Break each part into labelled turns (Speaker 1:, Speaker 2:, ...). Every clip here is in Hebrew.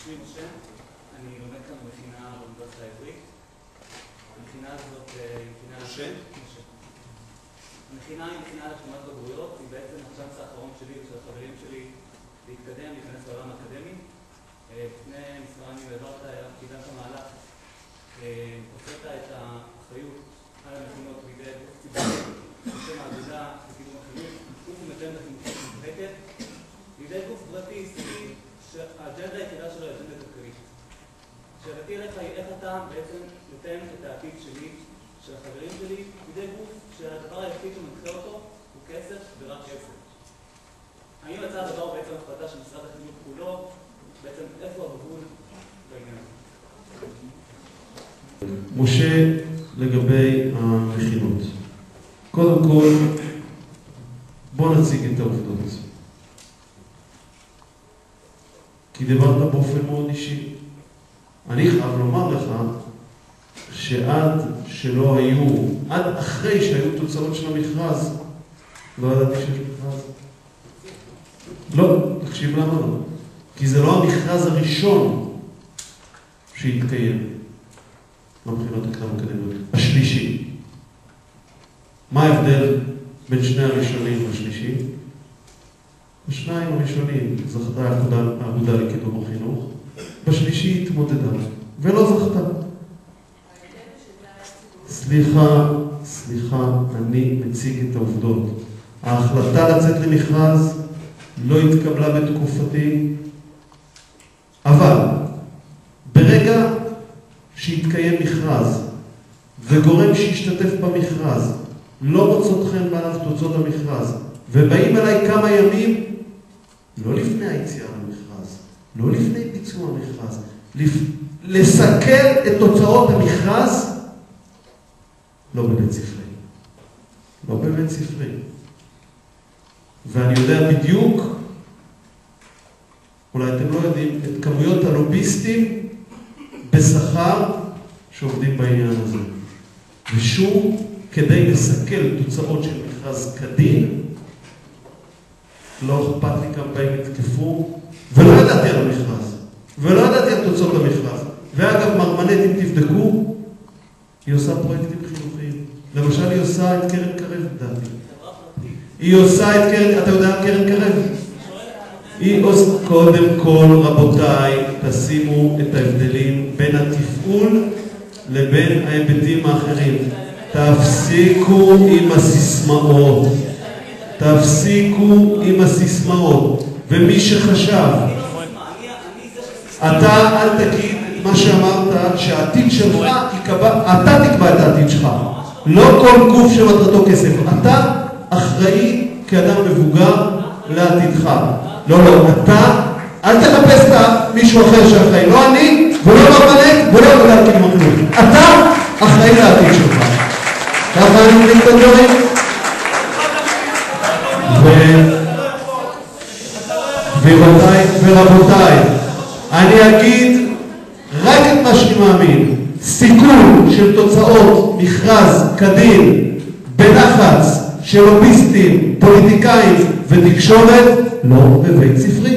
Speaker 1: שמי משה, אני לומד כאן במכינה באוניברסיטה העברית. המכינה הזאת היא מכינה... משה? משה. המכינה היא מכינה להשלמת בגרויות, היא בעצם הצ'אנס האחרון שלי ושל החברים שלי להתקדם, להיכנס לעולם האקדמי. לפני מספר ימים העברת קידמת המהלך, הוצאת את האחריות על המכינות בידי גוף ציבורי, בשם האגודה לקידום החינוך, גוף ומתאם לחינוכית מובהקת, בידי גוף פרטי עסקי שהאג'נדה היחידה שלו היא אג'נדה כלכלית. שאלתי אליך היא איך אתה בעצם נותן את העתיד שלי, של החברים שלי, בידי גוף שהדבר היחיד שמנחה אותו הוא כסף ורק כסף. האם יצא הדבר בעצם החלטה של משרד החינוך כולו, בעצם איפה הגבול בעניין הזה?
Speaker 2: משה, לגבי המכינות. קודם כל, בוא נציג את העובדות. כי דיברת באופן מאוד אישי. אני חייב לומר לך שעד שלא היו, עד אחרי שהיו תוצאות של המכרז, לא ידעתי שיש מכרז. לא, תקשיב למה לא. כי זה לא המכרז הראשון שהתקיים במכינות הקדם-אקדמיות. השלישי. מה ההבדל בין שני הראשונים והשלישי? בשניים הראשונים זכתה האגודה לקידום החינוך, בשלישי התמודדה ולא זכתה. סליחה, אני מציג את העובדות. ההחלטה לצאת למכרז לא התקבלה בתקופתי, אבל ברגע שהתקיים מכרז וגורם שהשתתף במכרז לא מוצאות חן בעיניו תוצאות המכרז ובאים אליי כמה ימים, לא לפני היציאה למכרז, לא לפני ביצוע המכרז, לסכל את תוצאות המכרז, לא בבית ספרי. ואני יודע בדיוק, אולי אתם לא יודעים, את כמויות הלוביסטים בשכר שעובדים בעניין הזה. ושום כדי לסכל תוצאות של מכרז כדין, לא אכפת לי כמה פעמים התקפו, ולא ידעתי על המכרז, ולא ידעתי על תוצאות המכרז. ואגב, מרמנט, אם תבדקו, היא עושה פרויקטים חינוכיים. למשל, היא עושה את קרן קרב, דעתי. היא עושה את קרן, אתה יודע קרן קרב? קודם כל, רבותיי, תשימו את ההבדלים בין התפעול לבין ההיבטים האחרים. תפסיקו עם הסיסמאות. ומי שחשב, אתה אל תגיד מה שאמרת, שהעתיד שלך יקבע, אתה תקבע את העתיד שלך. לא כל גוף שמטרתו כסף. אתה אחראי כאדם מבוגר לעתידך. לא, אתה, אל תחפש את מישהו אחר שאחראי. לא אני, ולא מרמנט, ולא אגודה לקידום החינוך. אתה אחראי לעתיד שלך. ככה אני מבין את הדברים? ורבותיי, אני אגיד רק את מה שאני מאמין. סיכול של תוצאות מכרז כדין בלחץ של לוביסטים, פוליטיקאים ותקשורת, לא בבית ספרי.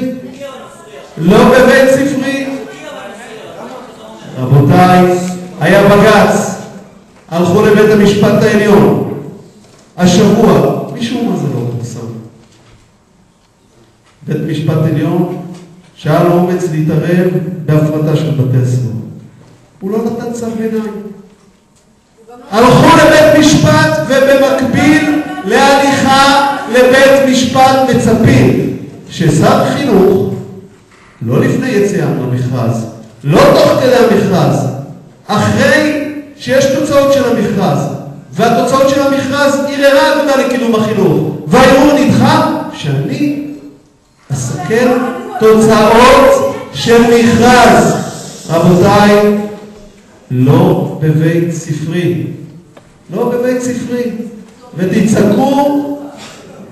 Speaker 2: רבותיי, היה בג"ץ, הלכו לבית המשפט העליון. השבוע, מישהו מה זה לא פורסם. בית משפט עליון שהיה לו אומץ להתערב בהפרטה של בתי הסוהר. הוא לא נתן צו ביניים. הלכו לבית משפט ובמקביל להליכה לבית משפט מצפים ששר חינוך, לא לפני יציאה למכרז, לא תוך כדי המכרז, אחרי שיש תוצאות של המכרז, והתוצאות של המכרז ערערה האגודה לקידום החינוך, והערעור נדחה, שאני אסכל תוצאות של מכרז. רבותיי, לא בבית ספרי. ותצעקו,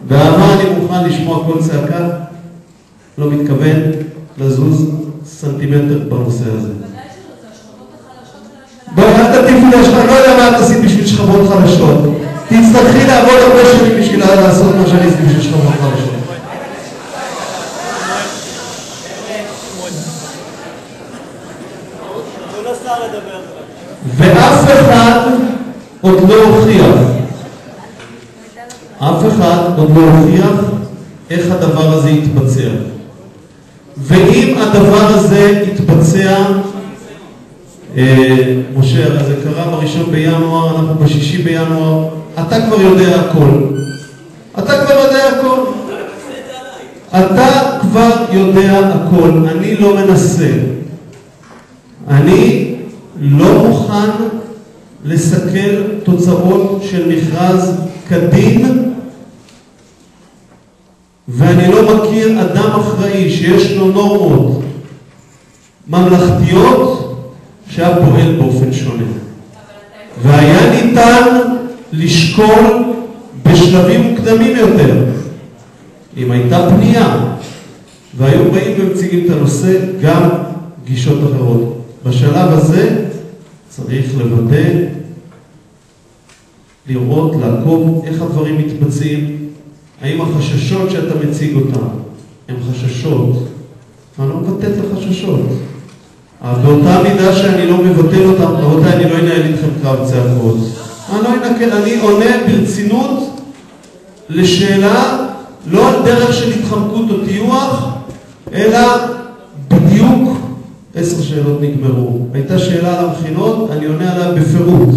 Speaker 2: ואמר אני מוכן לשמוע כל צעקה, לא מתכוון לזוז סנטימטר בנושא הזה. בואי, אל תטיפו לי, אני לא יודע מה את עשית בשביל שכבות חלשות. תצטרכי לעבוד הרבה שנים בשביל לעשות מה שאני עשיתי בשביל שכבות חלשות. ואף אחד עוד לא הוכיח. אף אחד עוד לא הוכיח איך הדבר הזה יתבצע. ואם הדבר הזה יתבצע, משה, זה קרה ב1 בינואר, אנחנו ב6 בינואר, אתה כבר יודע הכל. אתה כבר יודע הכל. אתה כבר יודע הכל. אני לא מנסה. אני לא מוכן לסכל תוצאות של מכרז כדין, ואני לא מכיר אדם אחראי שיש לו נורמות ממלכתיות שהיה פועל באופן שונה. והיה ניתן לשקול בשלבים מוקדמים יותר. אם הייתה פנייה והיו באים ומציגים את הנושא, גם גישות אחרות. בשלב הזה צריך לוודא, לראות, לעקוב איך הדברים מתבצעים, האם החששות שאתה מציג אותם הם חששות. אני לא מבטא את החששות. באותה מידה שאני לא מבטל אותם, רבותיי, אני לא אנהל איתכם קרב צעקות. אני עונה ברצינות לשאלה, לא על דרך של התחמקות או טיוח, אלא בדיוק 10 שאלות נגמרו. הייתה שאלה על המכינות, אני עונה עליה בפירוט.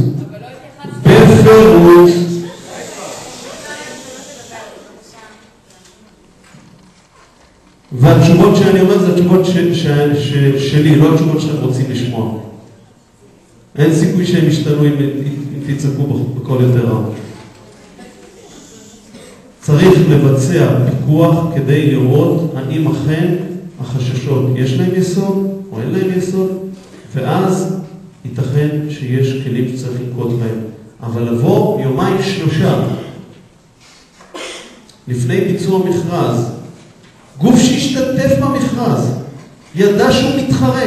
Speaker 2: בפירוט. והתשובות שאני אומר זה התשובות שלי, לא התשובות שאתם רוצים לשמוע. אין סיכוי שהם ישתנו אם תצעקו בקול יותר רם. צריך לבצע פיקוח כדי לראות האם אכן החששות יש להם יסוד או אין להם יסוד, ואז ייתכן שיש כלים שצריך לנקוט בהם. אבל לבוא 2-3 לפני ביצוע מכרז, גוף שהשתתף במכרז, ידע שהוא מתחרה,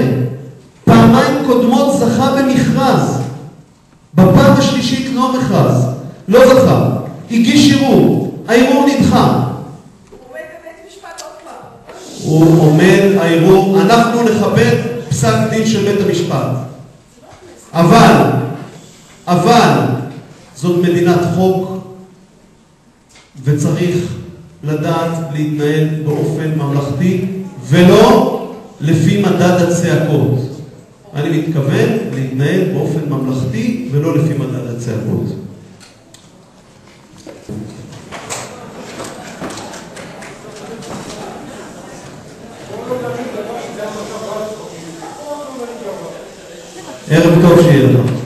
Speaker 2: פעמיים קודמות זכה במכרז, בפעם השלישית לא מכרז, לא זכה, הגיש ערעור, הערעור נדחה. הוא עומד בבית משפט עוד פעם. הוא עומד, הערעור, אנחנו נכבד פסק דין של בית המשפט. אבל, זאת מדינת חוק, וצריך לדעת להתנהל באופן ממלכתי, ולא לפי מדד הצעקות. אני מתכוון להתנהל באופן ממלכתי, ולא לפי מדד הצעקות. ערב טוב שיהיה לך.